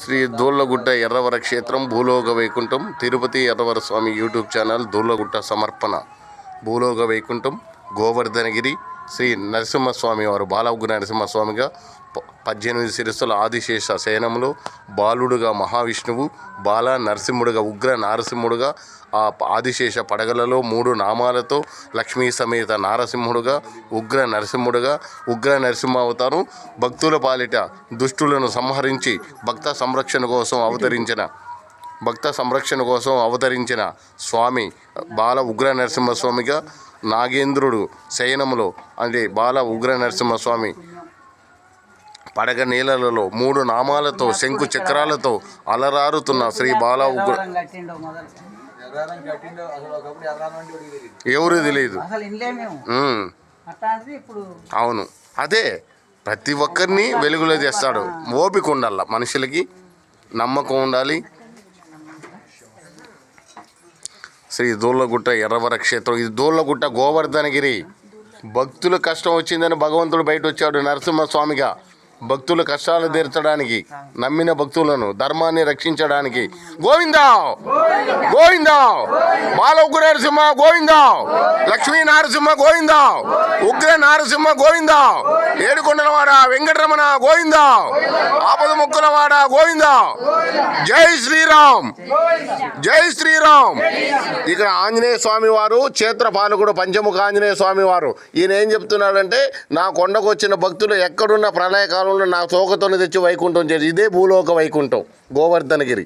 శ్రీ దూళ్ళగుట్ట ఎర్రవర క్షేత్రం భూలోక వైకుంఠం తిరుపతి ఎర్రవర స్వామి YouTube channel దూళ్ళగుట్ట సమర్పణ భూలోక వైకుంఠం గోవర్ధనగిరి శ్రీ నరసింహస్వామి వారు బాల ఉగ్ర నరసింహస్వామిగా 18 శిరస్సుల ఆదిశేష శయనములో బాలుడుగా మహావిష్ణువు బాల నరసింహుడుగా ఉగ్ర నారసింహుడుగా ఆ ఆదిశేష పడగలలో 3 నామాలతో లక్ష్మీ సమేత నారసింహుడుగా ఉగ్ర నరసింహుడుగా ఉగ్ర నరసింహ అవతారం భక్తుల పాలిట దుష్టులను సంహరించి భక్త సంరక్షణ కోసం అవతరించిన స్వామి బాల ఉగ్ర నరసింహస్వామిగా నాగేంద్రుడు శయనములో అంటే బాల ఉగ్ర నరసింహస్వామి పడగ నీళ్ళలో 3 నామాలతో శంకు చక్రాలతో అలరారుతున్న శ్రీ బాల ఉగ్ర ఎవరు తెలియదు. అవును, అదే ప్రతి ఒక్కరిని వెలుగులో తెస్తాడు. ఓపిక ఉండాల, మనుషులకి నమ్మకం ఉండాలి. శ్రీ దూళ్ళగుట్ట ఎర్రవర క్షేత్రం, ఇది దూళ్ళగుట్ట గోవర్ధనగిరి. భక్తుల కష్టం వచ్చిందని భగవంతుడు బయట వచ్చాడు నరసింహస్వామిగా. భక్తుల కష్టాలు తీర్చడానికి, నమ్మిన భక్తులను ధర్మాన్ని రక్షించడానికి. గోవిందా గోవిందా బాల ఉగ్ర నరసింహ గోవిందా, లక్ష్మీ నారసింహ గోవిందా, ఉగ్ర నారసింహ గోవిందా, ఏడుకొండలవాడ వెంకటరమణ గోవిందా, ఆపద మొక్కులవాడ గోవిందా. జై శ్రీరామ్, జై శ్రీరామ్. ఇక్కడ ఆంజనేయ స్వామి వారు క్షేత్రపాలకుడు, పంచముఖ ఆంజనేయ స్వామి వారు. ఈయన ఏం చెప్తున్నాడంటే, నా కొండకు వచ్చిన భక్తులు ఎక్కడున్న ప్రళయకాలంలో నా తోకతోనే తెచ్చి వైకుంఠం చేసి, ఇదే భూలోక వైకుంఠం గోవర్ధనగిరి.